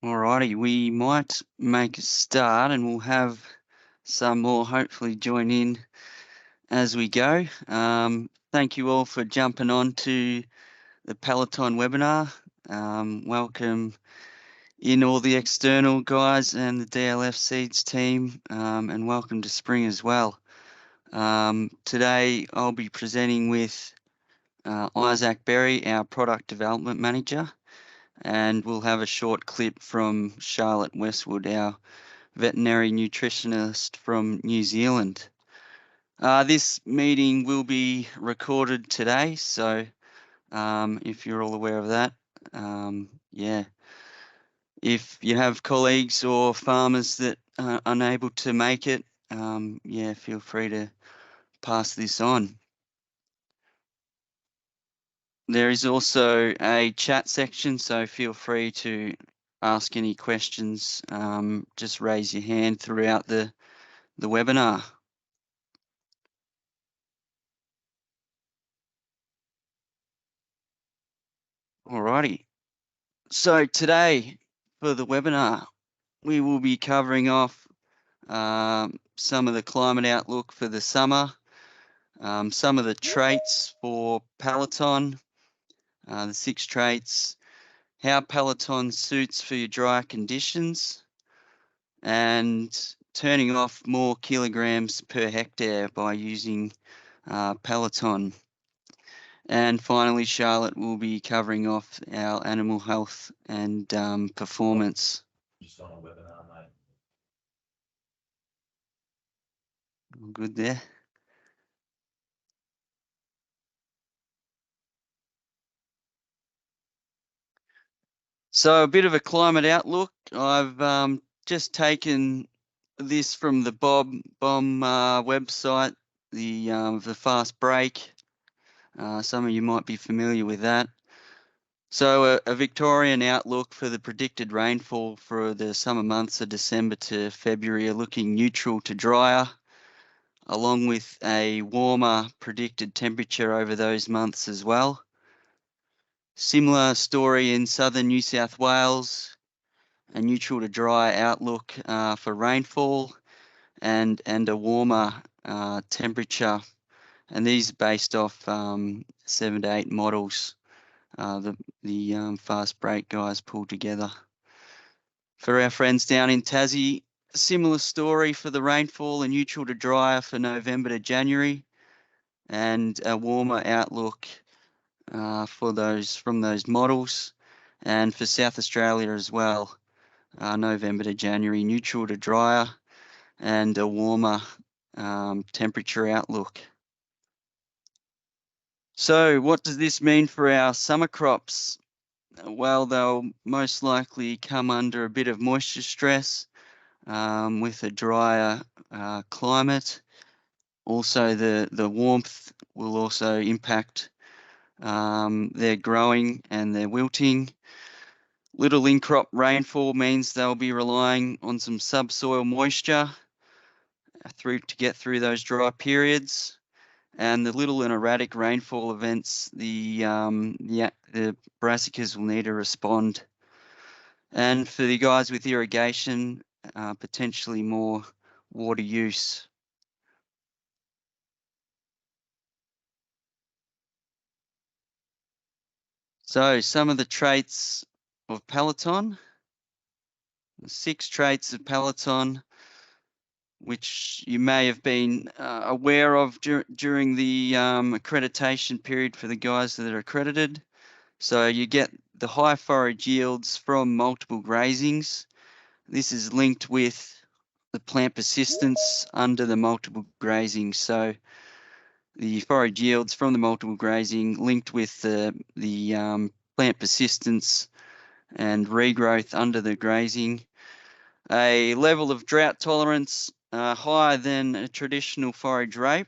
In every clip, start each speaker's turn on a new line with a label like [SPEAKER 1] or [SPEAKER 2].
[SPEAKER 1] Alrighty, we might make a start and we'll have some more hopefully join in as we go. Thank you all for jumping on to the Pallaton webinar. Welcome in all the external guys and the DLF Seeds team, and welcome to spring as well. Today I'll be presenting with Isaac Berry, our Product Development Manager, and we'll have a short clip from Charlotte Westwood, our veterinary nutritionist from New Zealand. This meeting will be recorded today, so if you're all aware of that, yeah. If you have colleagues or farmers that are unable to make it, yeah, feel free to pass this on. There is also a chat section, so feel free to ask any questions. Just raise your hand throughout the webinar. Alrighty. So today for the webinar, we will be covering off some of the climate outlook for the summer, some of the traits for Pallaton, the 6 traits, how Pallaton suits for your dry conditions, and turning off more kilograms per hectare by using Pallaton. And finally, Charlotte will be covering off our animal health and performance.
[SPEAKER 2] Just on a webinar, mate.
[SPEAKER 1] All good there. So a bit of a climate outlook. I've just taken this from the BOM website, the fast break. Some of you might be familiar with that. So a Victorian outlook for the predicted rainfall for the summer months of December to February are looking neutral to drier, along with a warmer predicted temperature over those months as well. Similar story in southern New South Wales, a neutral to dry outlook for rainfall and a warmer temperature. And these are based off 7 to 8 models the fast break guys pulled together. For our friends down in Tassie, similar story for the rainfall, a neutral to drier for November to January, and a warmer outlook for from those models, and for South Australia as well, November to January, neutral to drier, and a warmer temperature outlook. So what does this mean for our summer crops? Well, they'll most likely come under a bit of moisture stress with a drier climate. Also, the warmth will also impact their growing and their wilting. Little in-crop rainfall means they'll be relying on some subsoil moisture to get through those dry periods. And the little and erratic rainfall events, the brassicas will need to respond. And for the guys with irrigation, potentially more water use. So some of the traits of Pallaton, the 6 traits of Pallaton, which you may have been aware of during the accreditation period for the guys that are accredited. So you get the high forage yields from multiple grazings. This is linked with the plant persistence under the multiple grazing. So the forage yields from the multiple grazing linked with the plant persistence and regrowth under the grazing. A level of drought tolerance higher than a traditional forage rape,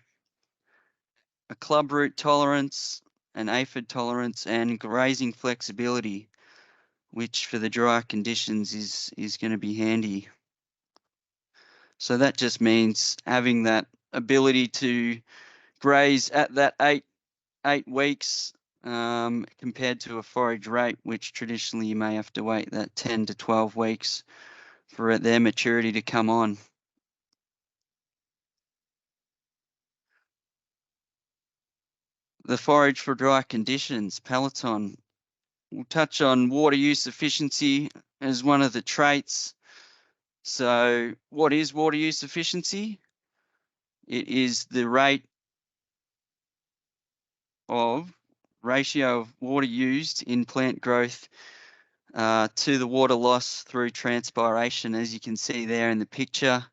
[SPEAKER 1] a club root tolerance, an aphid tolerance, and grazing flexibility, which for the dry conditions is going to be handy. So that just means having that ability to graze at that eight weeks compared to a forage rape, which traditionally you may have to wait that 10 to 12 weeks for their maturity to come on. The forage for dry conditions, Pallaton. We'll touch on water use efficiency as one of the traits. So what is water use efficiency? It is the ratio of water used in plant growth to the water loss through transpiration. As you can see there in the picture,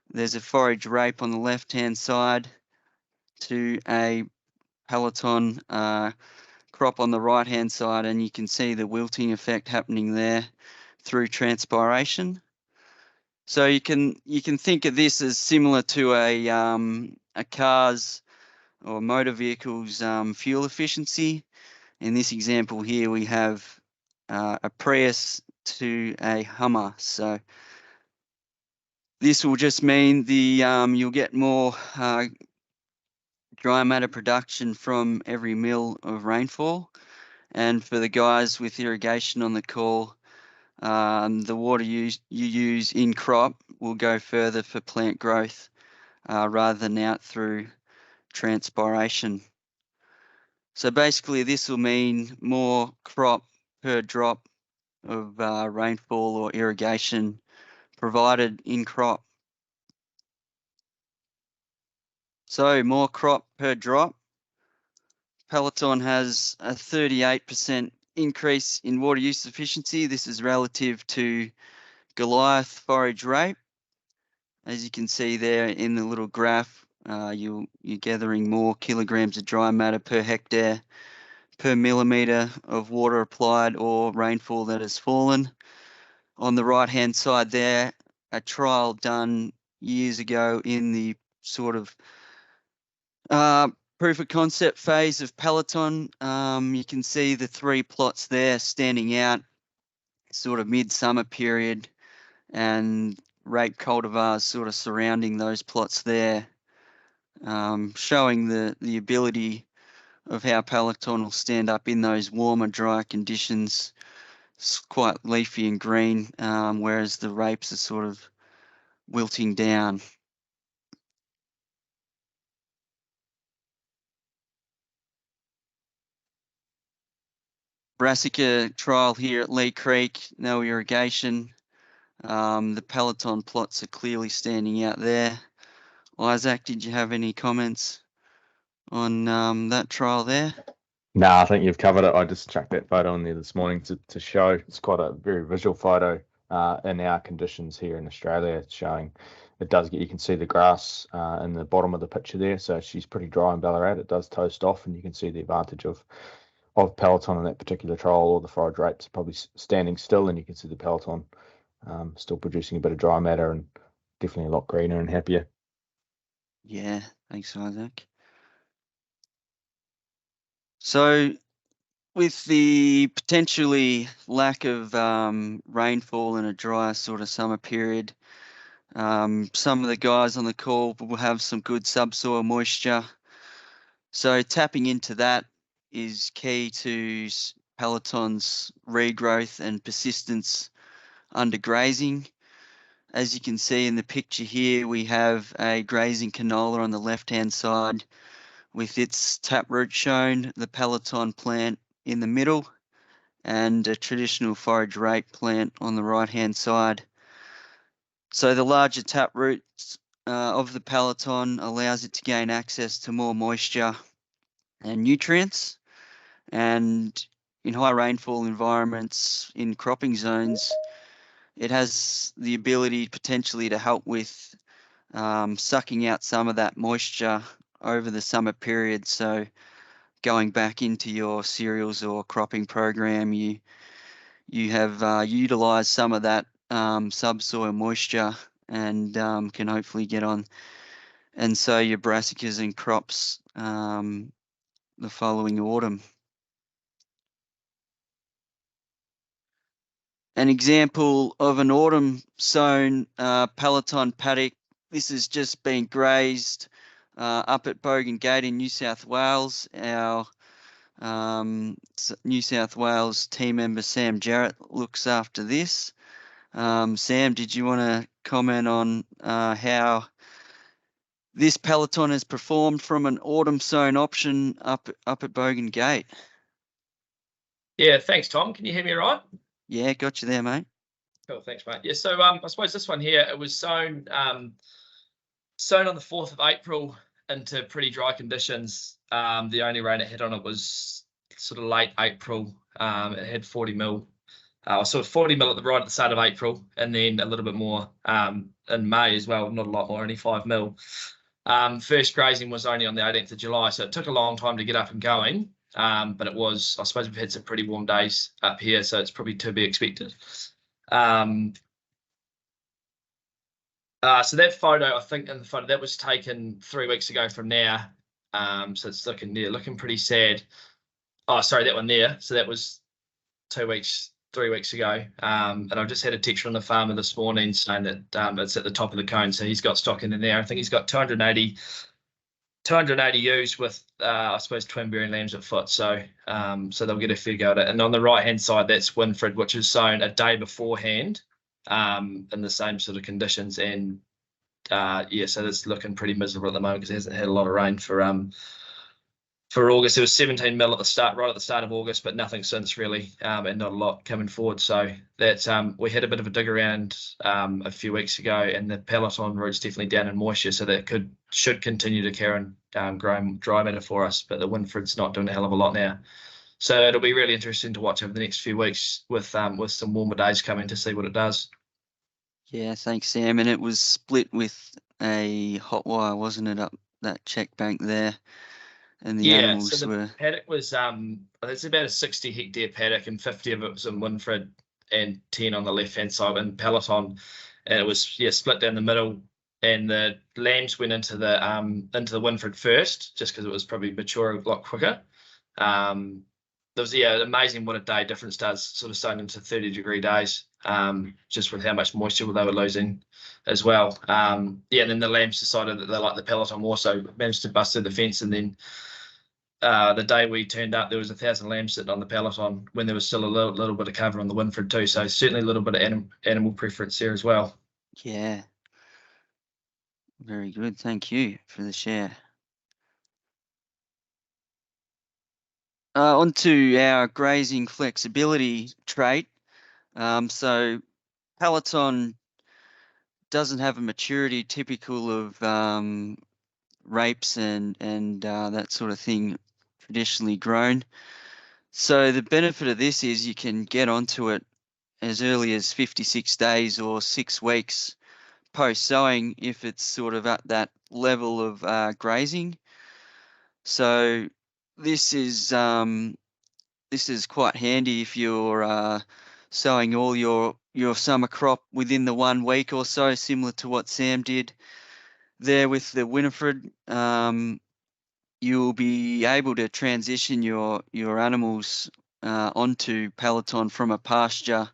[SPEAKER 1] there's a forage rape on the left-hand side to a Pallaton crop on the right-hand side, and you can see the wilting effect happening there through transpiration. So you can think of this as similar to a car's or motor vehicle's fuel efficiency. In this example here, we have a Prius to a Hummer. So this will just mean you'll get more dry matter production from every mil of rainfall. And for the guys with irrigation on the call, the water you use in crop will go further for plant growth rather than out through transpiration. So basically this will mean more crop per drop of rainfall or irrigation provided in crop. So more crop per drop. Pallaton has a 38% increase in water use efficiency. This is relative to Goliath forage rape. As you can see there in the little graph, you're gathering more kilograms of dry matter per hectare per millimetre of water applied or rainfall that has fallen. On the right-hand side there, a trial done years ago in the sort of proof of concept phase of Pallaton. You can see the three plots there standing out, sort of midsummer period, and rape cultivars sort of surrounding those plots there, showing the ability of how Pallaton will stand up in those warmer, dry conditions. It's quite leafy and green, whereas the rapes are sort of wilting down. Brassica trial here at Lee Creek, no irrigation. The Pallaton plots are clearly standing out there. Isaac, did you have any comments on that trial there?
[SPEAKER 3] No, I think you've covered it. I just chucked that photo in there this morning to show. It's quite a very visual photo in our conditions here in Australia. It's showing it does get, you can see the grass in the bottom of the picture there. So she's pretty dry in Ballarat. It does toast off, and you can see the advantage of Pallaton in that particular trial. Or the forage rape's probably standing still, and you can see the Pallaton still producing a bit of dry matter and definitely a lot greener and happier.
[SPEAKER 1] Yeah, thanks, Isaac. So with the potentially lack of rainfall in a dry sort of summer period, some of the guys on the call will have some good subsoil moisture. So tapping into that is key to Pallaton's regrowth and persistence under grazing. As you can see in the picture here, we have a grazing canola on the left-hand side with its taproot shown, the Pallaton plant in the middle, and a traditional forage rape plant on the right-hand side. So the larger taproot of the Pallaton allows it to gain access to more moisture and nutrients, and in high rainfall environments in cropping zones, it has the ability potentially to help with sucking out some of that moisture over the summer period. So going back into your cereals or cropping program, you have utilised some of that subsoil moisture and can hopefully get on and sow your brassicas and crops the following autumn. An example of an autumn sown Pallaton paddock. This has just been grazed up at Bogan Gate in New South Wales. Our New South Wales team member Sam Jarrett looks after this. Sam, did you want to comment on how this Pallaton has performed from an autumn sown option up at Bogan Gate?
[SPEAKER 4] Yeah, thanks, Tom. Can you hear me all right?
[SPEAKER 1] Yeah, got you there, mate.
[SPEAKER 4] Cool, thanks, mate. Yeah, so I suppose this one here, it was sown on the 4th of April into pretty dry conditions. The only rain it had on it was sort of late April. It had 40 mil. So 40 mil right at the start of April, and then a little bit more in May as well. Not a lot more, only 5 mil. First grazing was only on the 18th of July, so it took a long time to get up and going. But it was, I suppose we've had some pretty warm days up here, so it's probably to be expected. So that photo, I think in the photo, that was taken 3 weeks ago from now. So it's looking pretty sad. Oh, sorry, that one there. So that was 3 weeks ago. And I've just had a text from the farmer this morning saying that it's at the top of the cone. So he's got stock in there. I think he's got 280 ewes with, I suppose, twin bearing lambs at foot. So they'll get a fair go at it. And on the right hand side, that's Winfred, which is sown a day beforehand in the same sort of conditions. And yeah, so it's looking pretty miserable at the moment because it hasn't had a lot of rain for August. There was 17 mil at the start, right at the start of August, but nothing since really, and not a lot coming forward. So that's we had a bit of a dig around a few weeks ago, and the Pallaton root's definitely down in moisture, so that should continue to carry on growing dry matter for us. But the Winfred's not doing a hell of a lot now, so it'll be really interesting to watch over the next few weeks with some warmer days coming to see what it does.
[SPEAKER 1] Yeah, thanks, Sam. And it was split with a hot wire, wasn't it, up that check bank there? And the animals
[SPEAKER 4] so the paddock was it's about a 60 hectare paddock, and 50 of it was in Winfred and 10 on the left hand side in Pallaton, and it was split down the middle. And the lambs went into the Winfred first, just because it was probably mature a lot quicker. There was amazing what a day difference does, sort of starting into 30-degree days, just with how much moisture they were losing as well. And then the lambs decided that they liked the Pallaton more, so managed to bust through the fence. And then the day we turned up, there was 1,000 lambs sitting on the Pallaton when there was still a little bit of cover on the Winfred too. So certainly a little bit of animal preference there as well.
[SPEAKER 1] Yeah. Very good. Thank you for the share. On to our grazing flexibility trait. So Pallaton doesn't have a maturity typical of rapes and that sort of thing traditionally grown. So the benefit of this is you can get onto it as early as 56 days or 6 weeks post sowing if it's sort of at that level of grazing. So this is quite handy if you're sowing all your summer crop within the 1 week or so, similar to what Sam did there with the Winifred. You'll be able to transition your animals onto Pallaton from a pasture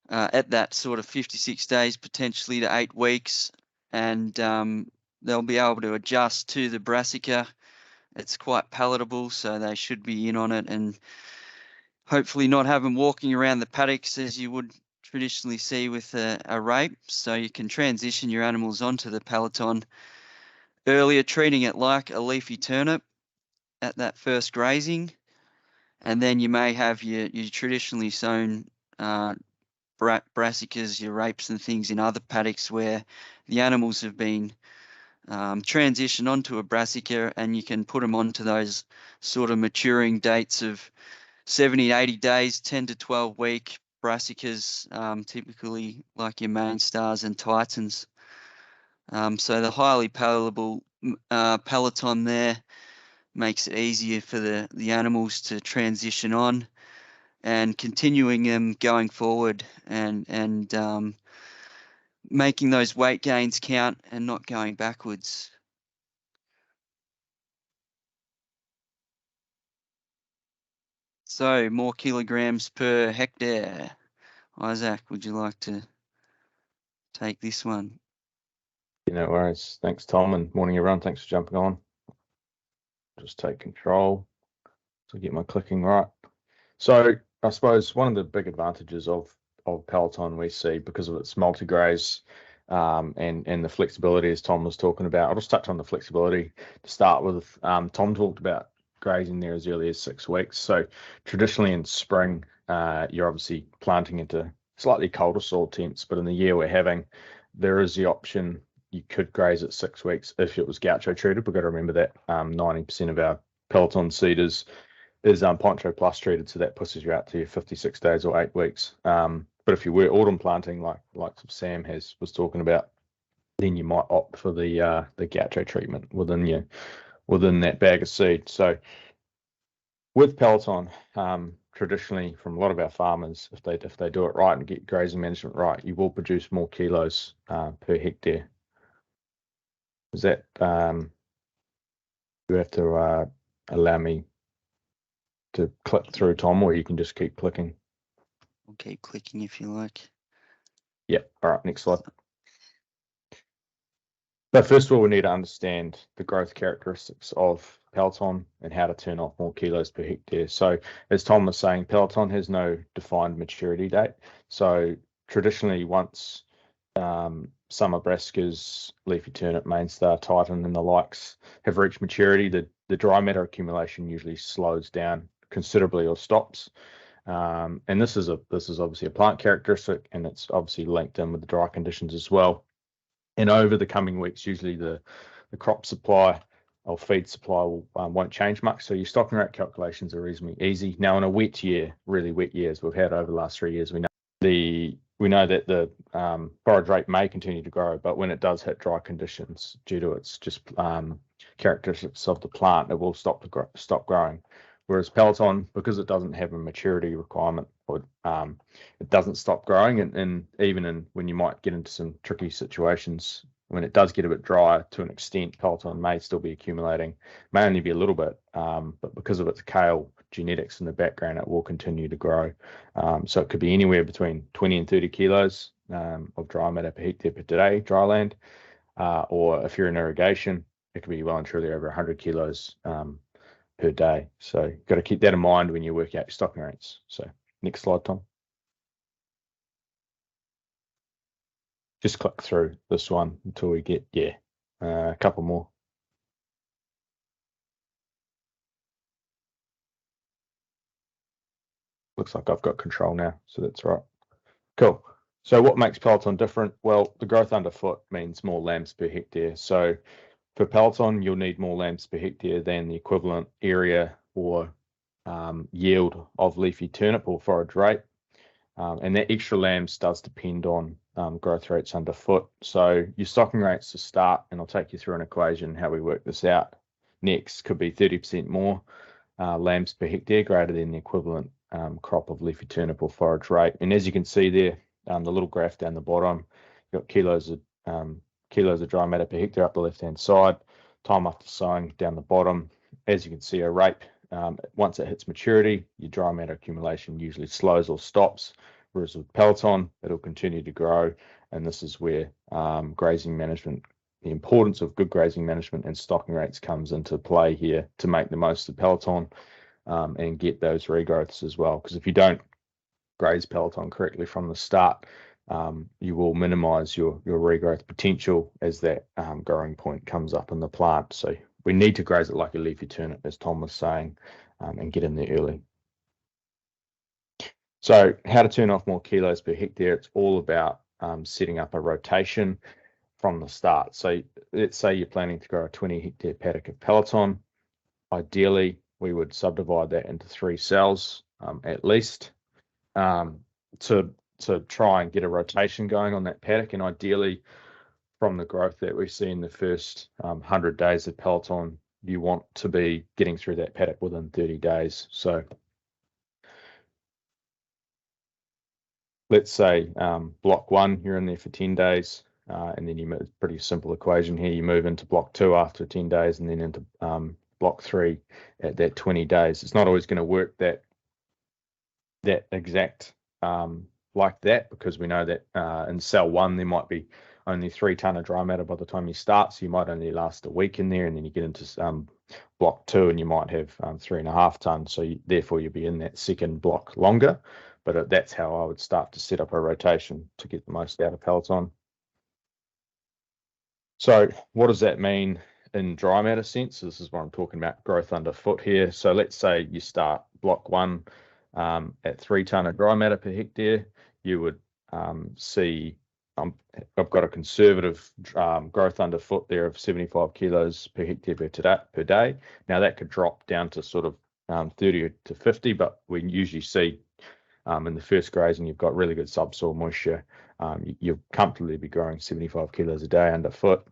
[SPEAKER 1] at that sort of 56 days, potentially to 8 weeks, and they'll be able to adjust to the Brassica. It's quite palatable, so they should be in on it, and hopefully not have them walking around the paddocks as you would traditionally see with a rape. So you can transition your animals onto the Pallaton earlier, treating it like a leafy turnip at that first grazing, and then you may have your traditionally sown brassicas, your rapes and things in other paddocks where the animals have been transitioned onto a brassica, and you can put them onto those sort of maturing dates of 70, 80 days, 10 to 12 week brassicas, typically like your main stars and titans. So the highly palatable Pallaton there makes it easier for the animals to transition on, and continuing them going forward and making those weight gains count and not going backwards. So more kilograms per hectare. Isaac, would you like to take this one?
[SPEAKER 3] No worries. Thanks, Tom, and morning, everyone. Thanks for jumping on. Just take control. So get my clicking right. So I suppose one of the big advantages of Pallaton we see because of its multi-graze and the flexibility, as Tom was talking about. I'll just touch on the flexibility to start with. Tom talked about grazing there as early as 6 weeks. So traditionally in spring, you're obviously planting into slightly colder soil temps, but in the year we're having, there is the option you could graze at 6 weeks if it was gaucho treated. We've got to remember that 90% of our Pallaton seed is Poncho Plus treated, so that pushes you out to your 56 days or 8 weeks. But if you were autumn planting, like Sam was talking about, then you might opt for the gaucho treatment within that bag of seed. So with Pallaton, traditionally from a lot of our farmers, if they do it right and get grazing management right, you will produce more kilos per hectare. Is that you have to allow me to click through, Tom, or you can just keep clicking?
[SPEAKER 1] I'll keep clicking if you like.
[SPEAKER 3] Yeah. All right. Next slide. But first of all, we need to understand the growth characteristics of Pallaton and how to turn off more kilos per hectare. So as Tom was saying, Pallaton has no defined maturity date. So traditionally, once summer brassicas, leafy turnip, mainstar, titan, and the likes have reached maturity, the dry matter accumulation usually slows down considerably or stops. And this is obviously a plant characteristic, and it's obviously linked in with the dry conditions as well. And over the coming weeks, usually the crop supply or feed supply won't change much. So your stocking rate calculations are reasonably easy. Now, in a wet year, really wet years we've had over the last 3 years, we know that the forage rate may continue to grow, but when it does hit dry conditions, due to its just characteristics of the plant, it will stop growing. Whereas Pallaton, because it doesn't have a maturity requirement, it doesn't stop growing, and even when you might get into some tricky situations, when it does get a bit dry to an extent, Pallaton may still be accumulating, may only be a little bit, but because of its kale genetics in the background, it will continue to grow. So it could be anywhere between 20 and 30 kilos of dry matter per hectare per day, dry land, or if you're in irrigation, it could be well and truly over 100 kilos per day. So you've got to keep that in mind when you work out your stocking rates. So next slide, Tom. Just click through this one until we get, a couple more. Looks like I've got control now, so that's right. Cool. So what makes Pallaton different? Well, the growth underfoot means more lambs per hectare. So for Pallaton, you'll need more lambs per hectare than the equivalent area or yield of leafy turnip or forage rate. And that extra lambs does depend on growth rates underfoot. So your stocking rates to start, and I'll take you through an equation how we work this out next, could be 30% more lambs per hectare greater than the equivalent crop of leafy turnip or forage rate. And as you can see there, the little graph down the bottom, you've got kilos of dry matter per hectare up the left-hand side, time after sowing down the bottom. As you can see, a rape, once it hits maturity, your dry matter accumulation usually slows or stops, whereas with Pallaton, it'll continue to grow. And this is where grazing management, the importance of good grazing management and stocking rates comes into play here to make the most of Pallaton and get those regrowths as well. Because if you don't graze Pallaton correctly from the start, you will minimize your regrowth potential as that growing point comes up in the plant. So we need to graze it like a leafy turnip, as Tom was saying, and get in there early. So how to turn off more kilos per hectare? It's all about setting up a rotation from the start. So let's say you're planning to grow a 20 hectare paddock of Pallaton. Ideally, we would subdivide that into 3 cells at least to try and get a rotation going on that paddock. And ideally, from the growth that we see in the first 100 days of Pallaton, you want to be getting through that paddock within 30 days. So let's say block 1, you're in there for 10 days, and then you move, pretty simple equation here, you move into block 2 after 10 days, and then into block 3 at that 20 days. It's not always going to work that exact like that, because we know that in cell 1 there might be only 3 tonne of dry matter by the time you start, so you might only last a week in there, and then you get into block 2, and you might have 3.5 tonnes. So therefore you'll be in that second block longer. But that's how I would start to set up a rotation to get the most out of Pallaton. So what does that mean in dry matter sense? This is what I'm talking about, growth underfoot here. So let's say you start block 1 at 3 tonne of dry matter per hectare. You would see I've got a conservative growth underfoot there of 75 kilos per hectare per day. Now that could drop down to sort of 30 to 50, but we usually see in the first grazing you've got really good subsoil moisture. You'll comfortably be growing 75 kilos a day underfoot.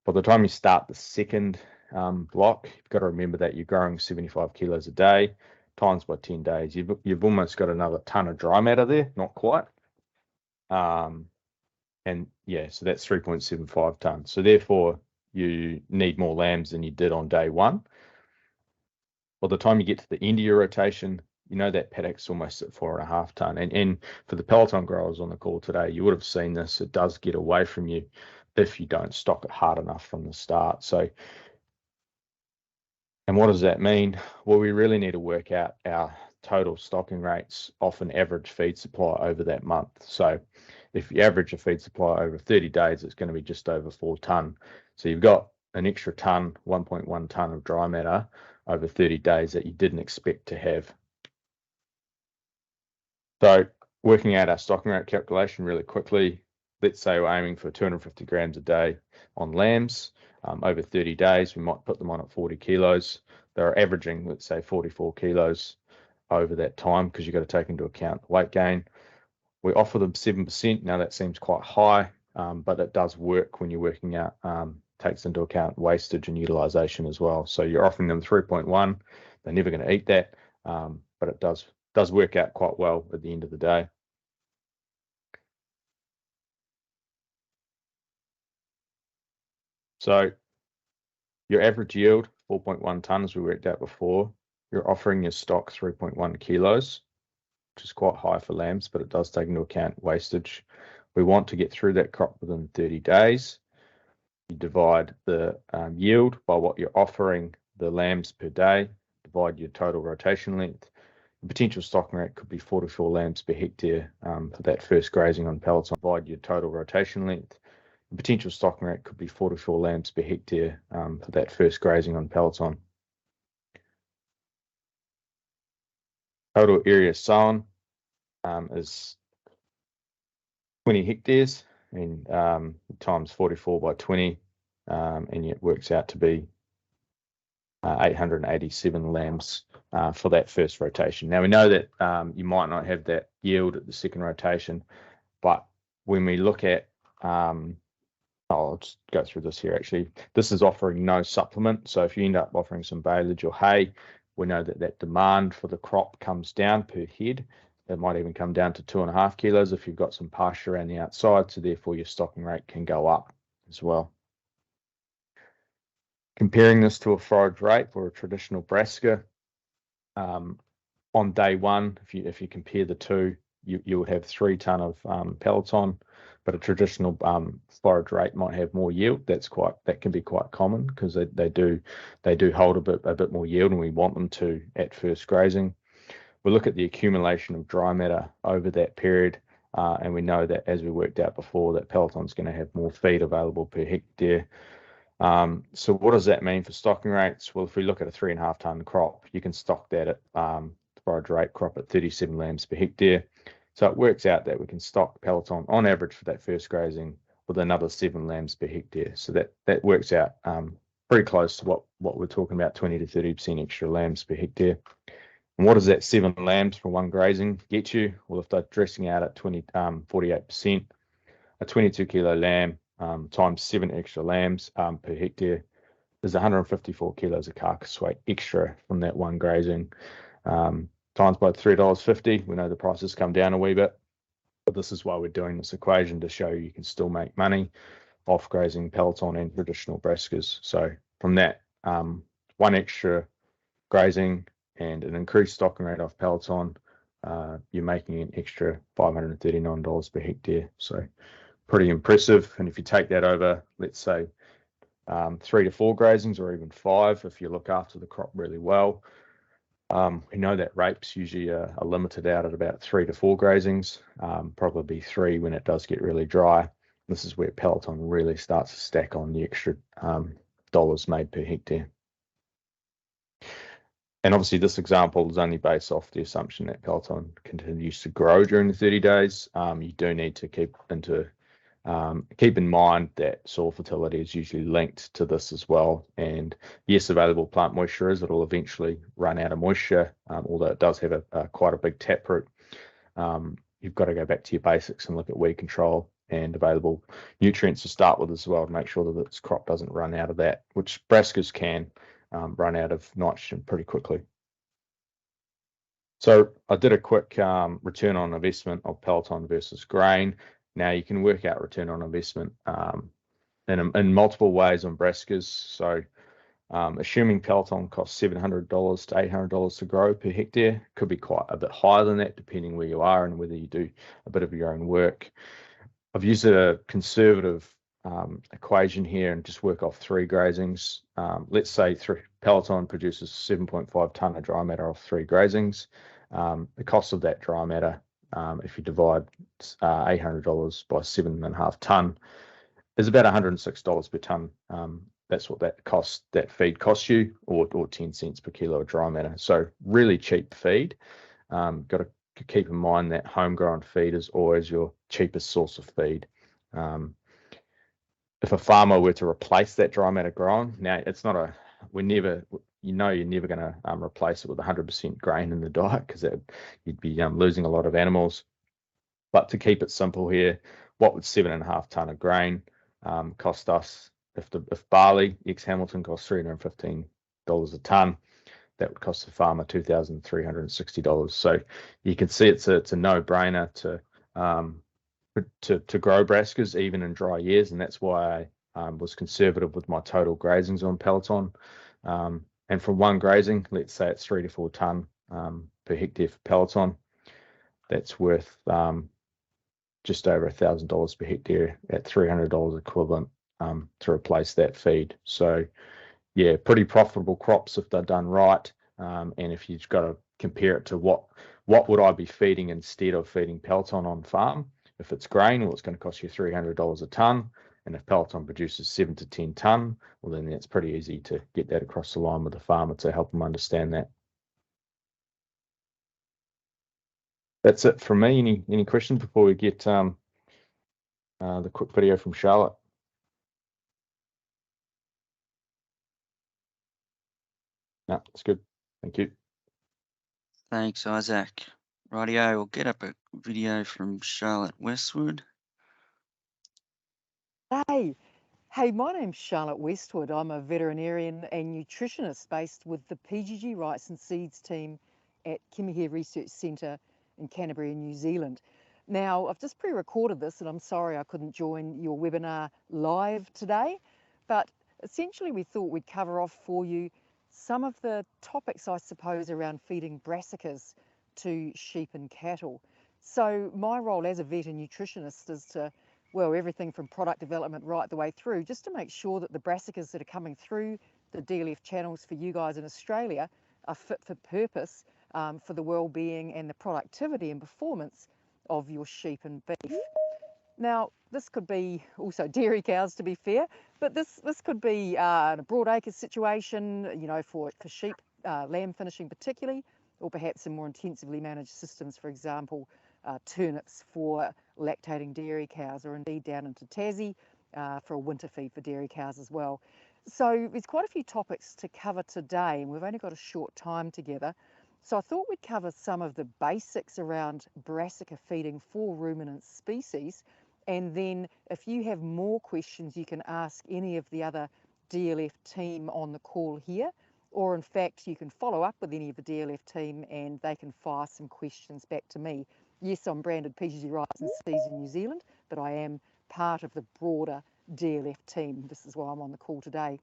[SPEAKER 3] By the time you start the second block, you've got to remember that you're growing 75 kilos a day times by 10 days. You've almost got another tonne of dry matter there, not quite. And yeah, so that's 3.75 tonnes. So therefore, you need more lambs than you did on day 1. By the time you get to the end of your rotation, you know that paddock's almost at 4.5 tonne. And for the Pallaton growers on the call today, you would have seen this. It does get away from you if you don't stock it hard enough from the start. So, and what does that mean? Well, we really need to work out our total stocking rates off an average feed supply over that month. So if you average a feed supply over 30 days, it's going to be just over 4 tonne. So you've got an extra tonne, 1.1 tonne of dry matter over 30 days that you didn't expect to have. So working out our stocking rate calculation really quickly, let's say we're aiming for 250 grams a day on lambs. Over 30 days, we might put them on at 40 kilos. They're averaging, let's say, 44 kilos over that time because you've got to take into account weight gain. We offer them 7%. Now that seems quite high, but it does work when you're working out, takes into account wastage and utilization as well. So you're offering them 3.1. They're never going to eat that, but it does work out quite well at the end of the day. So your average yield, 4.1 tonnes, we worked out before. You're offering your stock 3.1 kilos, which is quite high for lambs, but it does take into account wastage. We want to get through that crop within 30 days. You divide the yield by what you're offering the lambs per day, divide your total rotation length. The potential stocking rate could be 44 lambs per hectare for that first grazing on Pallaton. Divide your total rotation length. The potential stocking rate could be 44 lambs per hectare for that first grazing on Pallaton. Total area sown is 20 hectares and times 44 by 20, and it works out to be 887 lambs for that first rotation. Now we know that you might not have that yield at the second rotation, but when we look at I'll just go through this here actually. This is offering no supplement. So if you end up offering some baleage or hay, we know that that demand for the crop comes down per head. It might even come down to 2.5 kilos if you've got some pasture around the outside. So therefore your stocking rate can go up as well. Comparing this to a forage rate or a traditional Brassica, on day 1, if you compare the two, you would have 3 tonne of Pallaton, but a traditional forage rate might have more yield. That can be quite common because they do hold a bit more yield, and we want them to at first grazing. We look at the accumulation of dry matter over that period, and we know that, as we worked out before, that Pallaton's going to have more feed available per hectare. So what does that mean for stocking rates? Well, if we look at a 3.5 tonne crop, you can stock that at forage rate crop at 37 lambs per hectare. So it works out that we can stock Pallaton on average for that first grazing with another 7 lambs per hectare. So that works out pretty close to what we're talking about, 20 to 30% extra lambs per hectare. And what does that 7 lambs for one grazing get you? Well, if they're dressing out at 48%, a 22 kilo lamb times 7 extra lambs per hectare is 154 kilos of carcass weight extra from that one grazing. Times by $3.50. We know the prices come down a wee bit, but this is why we're doing this equation, to show you can still make money off grazing Pallaton and traditional Brassicas. So from that, one extra grazing and an increased stocking rate off Pallaton, you're making an extra $539 per hectare. So pretty impressive. And if you take that over, let's say 3 to 4 grazings, or even 5 if you look after the crop really well. We know that rapes usually are limited out at about 3 to 4 grazings, probably 3 when it does get really dry. This is where Pallaton really starts to stack on the extra dollars made per hectare. And obviously this example is only based off the assumption that Pallaton continues to grow during the 30 days. You do need to keep in mind that soil fertility is usually linked to this as well. And yes, available plant moisture is, it'll eventually run out of moisture, although it does have quite a big taproot. You've got to go back to your basics and look at weed control and available nutrients to start with as well, to make sure that this crop doesn't run out of that, which brassicas can run out of nitrogen pretty quickly. So I did a quick return on investment of Pallaton versus grain. Now you can work out return on investment in multiple ways on brassicas. So assuming Pallaton costs $700 to $800 to grow per hectare, could be quite a bit higher than that depending where you are and whether you do a bit of your own work. I've used a conservative equation here and just work off 3 grazings. Let's say Pallaton produces 7.5 tonne of dry matter off 3 grazings. The cost of that dry matter, if you divide $800 by 7.5 tonne, is about $106 per tonne. That's what that feed costs you, or 10 cents per kilo of dry matter. So really cheap feed. Got to keep in mind that homegrown feed is always your cheapest source of feed. If a farmer were to replace that dry matter grown, now it's not you're never going to replace it with 100% grain in the diet, because you'd be losing a lot of animals. But to keep it simple here, what would 7.5 tonne of grain cost us? If barley ex Hamilton costs $315 a tonne, that would cost the farmer $2,360. So you can see it's a no-brainer to grow brassicas even in dry years, and that's why I was conservative with my total grazings on Pallaton. And from one grazing, let's say it's 3 to 4 tonne per hectare for Pallaton, that's worth just over $1,000 per hectare at $300 equivalent to replace that feed. So yeah, pretty profitable crops if they're done right. And if you've got to compare it to what would I be feeding instead of feeding Pallaton on farm? If it's grain, well, it's going to cost you $300 a tonne. And if Pallaton produces 7 to 10 tonne, well, then it's pretty easy to get that across the line with the farmer to help them understand that. That's it from me. Any questions before we get the quick video from Charlotte? No, it's good. Thank you.
[SPEAKER 1] Thanks, Isaac. Rightio, we'll get up a video from Charlotte Westwood.
[SPEAKER 5] Hey, my name's Charlotte Westwood. I'm a veterinarian and nutritionist based with the PGG Rice and Seeds team at Kimihia Research Centre in Canterbury, New Zealand. Now, I've just pre-recorded this, and I'm sorry I couldn't join your webinar live today, but essentially we thought we'd cover off for you some of the topics, I suppose, around feeding brassicas to sheep and cattle. So my role as a vet and nutritionist is to, well, everything from product development right the way through, just to make sure that the brassicas that are coming through the DLF channels for you guys in Australia are fit for purpose for the well-being and the productivity and performance of your sheep and beef. Now, this could be also dairy cows, to be fair, but this could be in a broad acre situation, you know, for sheep, lamb finishing particularly, or perhaps in more intensively managed systems, for example, turnips for lactating dairy cows, or indeed down into Tassie for a winter feed for dairy cows as well. So there's quite a few topics to cover today, and we've only got a short time together. So I thought we'd cover some of the basics around brassica feeding for ruminant species, and then if you have more questions, you can ask any of the other DLF team on the call here, or in fact, you can follow up with any of the DLF team and they can fire some questions back to me. Yes, I'm branded PGG Rice and Seeds in New Zealand, but I am part of the broader DLF team. This is why I'm on the call today.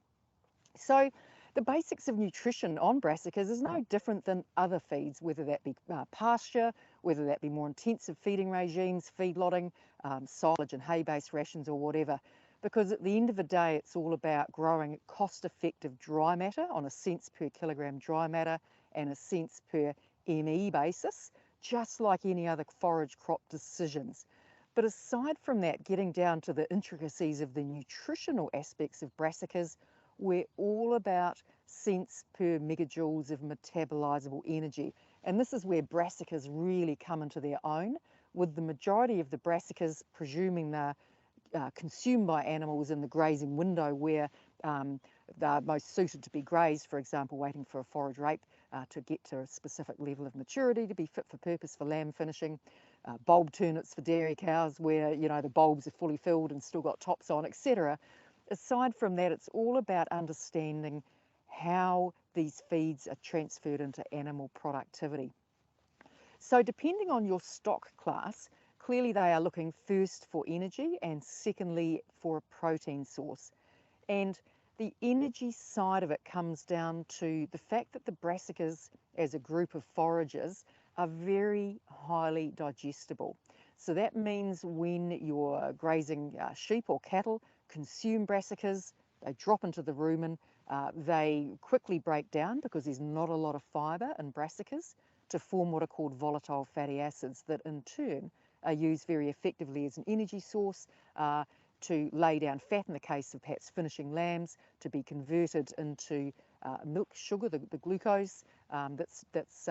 [SPEAKER 5] So the basics of nutrition on brassicas is no different than other feeds, whether that be pasture, whether that be more intensive feeding regimes, feedlotting, silage and hay-based rations or whatever. because at the end of the day, it's all about growing cost-effective dry matter on a cents per kilogram dry matter and a cents per ME basis, just like any other forage crop decisions. But aside from that, getting down to the intricacies of the nutritional aspects of brassicas, we're all about cents per megajoules of metabolizable energy. And this is where brassicas really come into their own, with the majority of the brassicas presuming they're consumed by animals in the grazing window where they're most suited to be grazed, for example, waiting for a forage rape to get to a specific level of maturity to be fit for purpose for lamb finishing, bulb turnips for dairy cows where, you know, the bulbs are fully filled and still got tops on, etc. Aside from that, it's all about understanding how these feeds are transferred into animal productivity. So depending on your stock class, clearly they are looking first for energy and secondly for a protein source. And the energy side of it comes down to the fact that the brassicas as a group of foragers are very highly digestible. So that means when you're grazing sheep or cattle, consume brassicas, they drop into the rumen, they quickly break down because there's not a lot of fibre in brassicas to form what are called volatile fatty acids that in turn are used very effectively as an energy source to lay down fat in the case of perhaps finishing lambs, to be converted into milk sugar, the glucose that's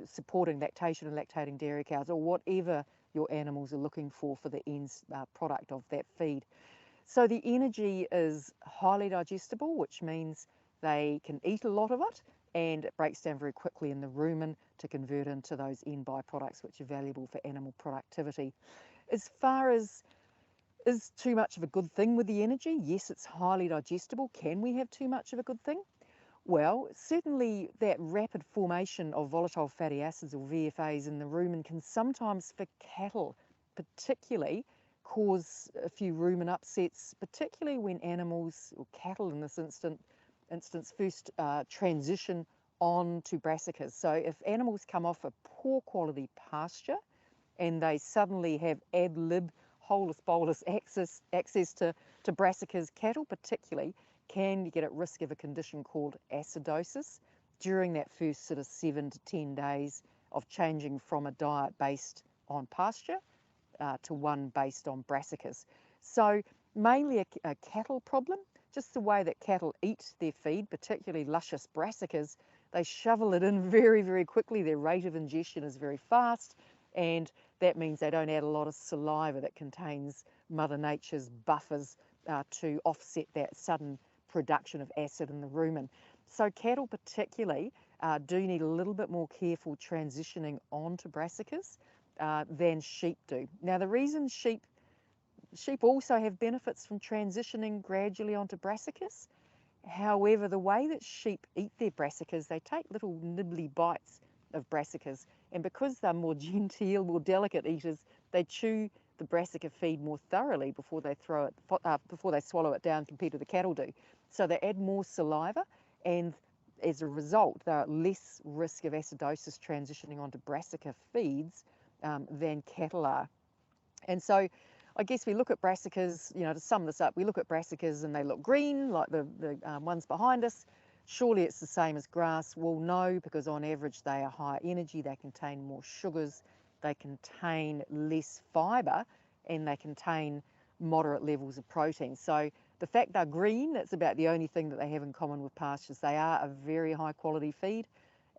[SPEAKER 5] supporting lactation and lactating dairy cows, or whatever your animals are looking for the end product of that feed. So the energy is highly digestible, which means they can eat a lot of it, and it breaks down very quickly in the rumen to convert into those end byproducts which are valuable for animal productivity. As far as is too much of a good thing with the energy? Yes, it's highly digestible. Can we have too much of a good thing? Well, certainly that rapid formation of volatile fatty acids or VFAs in the rumen can sometimes for cattle particularly cause a few rumen upsets, particularly when animals, or cattle in this instance first transition on to brassicas. So if animals come off a poor quality pasture and they suddenly have ad lib holus bolus access to brassicas, cattle particularly can get at risk of a condition called acidosis during that first sort of 7 to 10 days of changing from a diet based on pasture to one based on brassicas. So mainly a cattle problem, just the way that cattle eat their feed, particularly luscious brassicas, they shovel it in very, very quickly. Their rate of ingestion is very fast, and that means they don't add a lot of saliva that contains Mother Nature's buffers to offset that sudden production of acid in the rumen. So cattle particularly do need a little bit more careful transitioning onto brassicas than sheep do. Now the reason sheep also have benefits from transitioning gradually onto brassicas. However, the way that sheep eat their brassicas, they take little nibbly bites of brassicas, and because they're more genteel, more delicate eaters, they chew the brassica feed more thoroughly before they swallow it down compared to the cattle do. So they add more saliva, and as a result, they're at less risk of acidosis transitioning onto brassica feeds than cattle are. And so I guess we look at brassicas, you know, to sum this up, we look at brassicas and they look green like the ones behind us. Surely it's the same as grass. Well, no, because on average they are higher energy, they contain more sugars, they contain less fibre, and they contain moderate levels of protein. So the fact they're green, that's about the only thing that they have in common with pastures. They are a very high quality feed,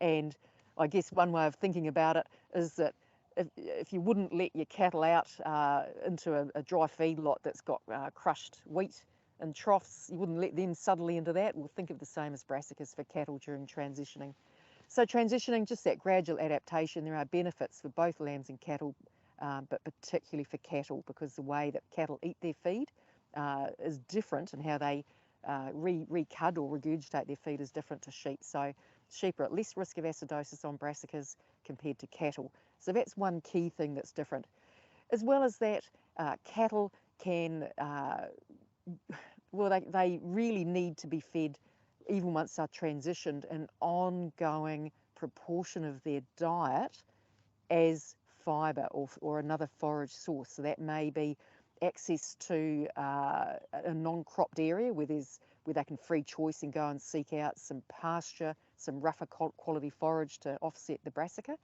[SPEAKER 5] and I guess one way of thinking about it is that if you wouldn't let your cattle out into a dry feedlot that's got crushed wheat and troughs, you wouldn't let them suddenly into that. We'll think of the same as brassicas for cattle during transitioning. So transitioning, just that gradual adaptation, there are benefits for both lambs and cattle, but particularly for cattle because the way that cattle eat their feed is different, and how they recud or regurgitate their feed is different to sheep. So sheep are at less risk of acidosis on brassicas compared to cattle. So that's one key thing that's different. As well as that, cattle can, they really need to be fed, even once they're transitioned, an ongoing proportion of their diet as fibre or another forage source. So that may be access to a non-cropped area where they can free choice and go and seek out some pasture, some rougher quality forage to offset the brassica.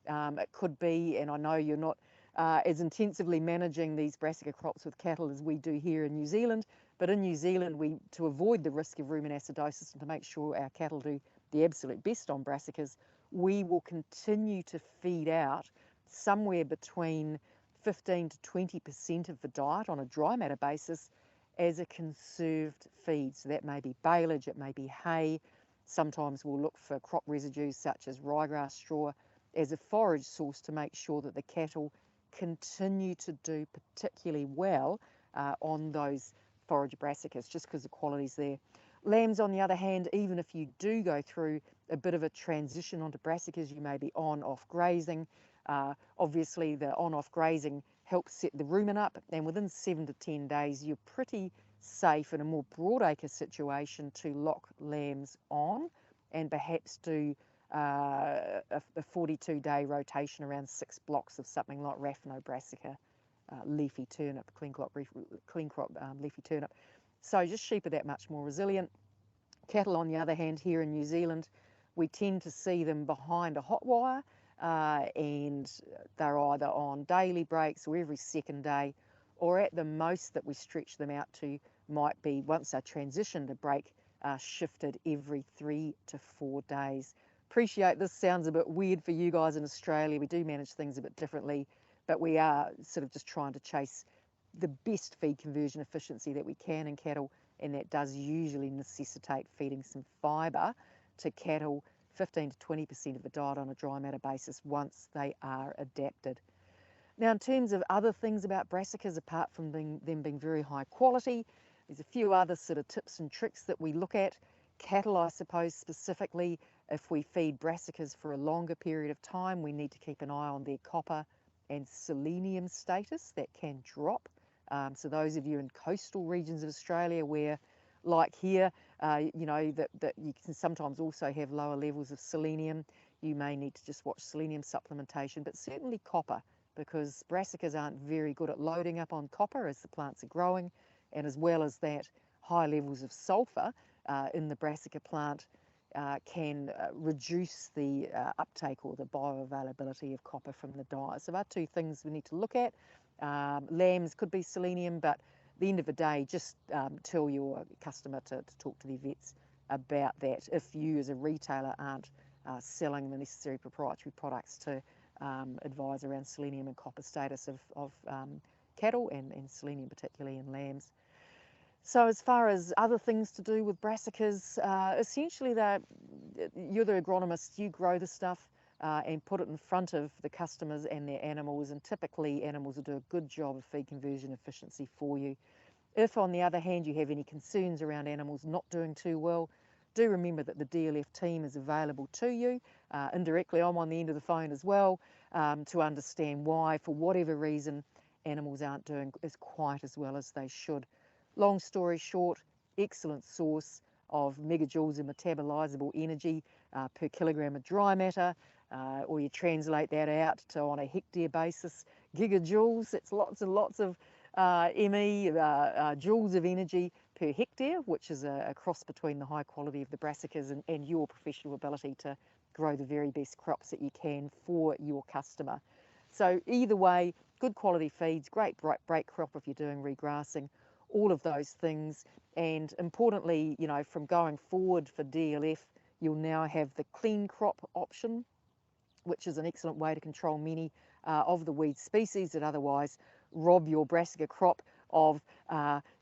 [SPEAKER 5] It could be, and I know you're not as intensively managing these brassica crops with cattle as we do here in New Zealand, but in New Zealand, to avoid the risk of rumen acidosis and to make sure our cattle do the absolute best on brassicas, we will continue to feed out somewhere between 15 to 20% of the diet on a dry matter basis as a conserved feed. So that may be baleage, it may be hay. Sometimes we'll look for crop residues such as ryegrass straw as a forage source to make sure that the cattle continue to do particularly well on those forage brassicas, just because the quality's there. Lambs, on the other hand, even if you do go through a bit of a transition onto brassicas, you may be on-off grazing. Obviously, the on-off grazing helps set the rumen up, and within 7 to 10 days, you're pretty safe in a more broadacre situation to lock lambs on and perhaps do a 42-day rotation around 6 blocks of something like raphanobrassica, leafy turnip, clean crop leafy turnip. So just sheep are that much more resilient. Cattle, on the other hand, here in New Zealand, we tend to see them behind a hot wire, and they're either on daily breaks or every second day, or at the most that we stretch them out to might be, once they're transitioned, a break shifted every 3 to 4 days. Appreciate this sounds a bit weird for you guys in Australia. We do manage things a bit differently, but we are sort of just trying to chase the best feed conversion efficiency that we can in cattle, and that does usually necessitate feeding some fibre to cattle, 15 to 20% of the diet on a dry matter basis once they are adapted. Now, in terms of other things about brassicas, apart from them being very high quality, there's a few other sort of tips and tricks that we look at. Cattle, I suppose, specifically, if we feed brassicas for a longer period of time, we need to keep an eye on their copper and selenium status. That can drop. So those of you in coastal regions of Australia where, like here, you know, that you can sometimes also have lower levels of selenium, you may need to just watch selenium supplementation, but certainly copper, because brassicas aren't very good at loading up on copper as the plants are growing, and as well as that, high levels of sulphur in the brassica plant can reduce the uptake or the bioavailability of copper from the diet. So there are two things we need to look at. Lambs could be selenium, but at the end of the day, just tell your customer to talk to their vets about that if you as a retailer aren't selling the necessary proprietary products to advise around selenium and copper status of cattle and selenium particularly in lambs. So as far as other things to do with brassicas, essentially you're the agronomist, you grow the stuff and put it in front of the customers and their animals, and typically animals will do a good job of feed conversion efficiency for you. If, on the other hand, you have any concerns around animals not doing too well, do remember that the DLF team is available to you. Indirectly, I'm on the end of the phone as well to understand why, for whatever reason, animals aren't doing quite as well as they should. Long story short, excellent source of megajoules of metabolizable energy per kilogram of dry matter, or you translate that out to on a hectare basis, gigajoules. It's lots and lots of joules of energy per hectare, which is a cross between the high quality of the brassicas and your professional ability to grow the very best crops that you can for your customer. So either way, good quality feeds, great break crop if you're doing regrassing, all of those things. And importantly, you know, from going forward for DLF, you'll now have the clean crop option, which is an excellent way to control many of the weed species that otherwise rob your brassica crop of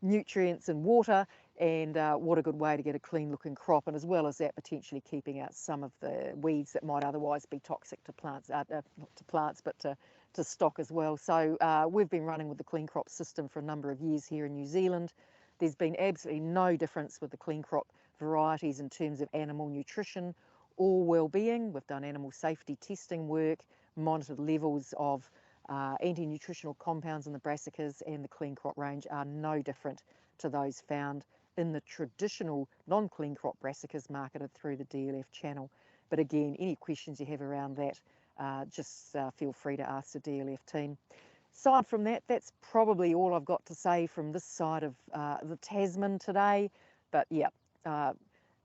[SPEAKER 5] nutrients and water, and what a good way to get a clean looking crop, and as well as that, potentially keeping out some of the weeds that might otherwise be toxic to plants, not to plants, but to stock as well. So we've been running with the clean crop system for a number of years here in New Zealand. There's been absolutely no difference with the clean crop varieties in terms of animal nutrition or well-being. We've done animal safety testing work, monitored levels of anti-nutritional compounds in the brassicas, and the clean crop range are no different to those found in the traditional non-clean crop brassicas marketed through the DLF channel. But again, any questions you have around that, just feel free to ask the DLF team. aside from that, that's probably all I've got to say from this side of the Tasman today. But yeah,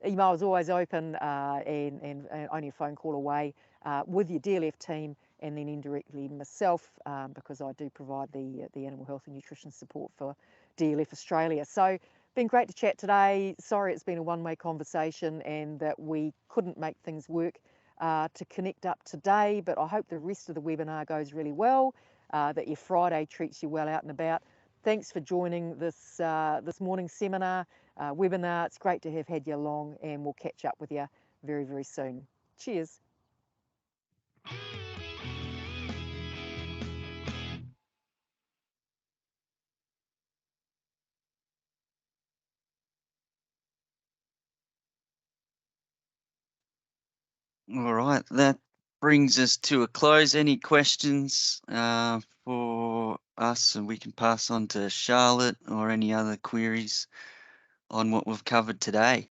[SPEAKER 5] email is always open and only a phone call away with your DLF team, and then indirectly myself, because I do provide the animal health and nutrition support for DLF Australia. So been great to chat today. Sorry it's been a one-way conversation and that we couldn't make things work to connect up today, but I hope the rest of the webinar goes really well, that your Friday treats you well out and about. Thanks for joining this this morning's seminar, webinar. It's great to have had you along, and we'll catch up with you very, very soon. Cheers.
[SPEAKER 1] All right, that brings us to a close. Any questions for us, and we can pass on to Charlotte, or any other queries on what we've covered today?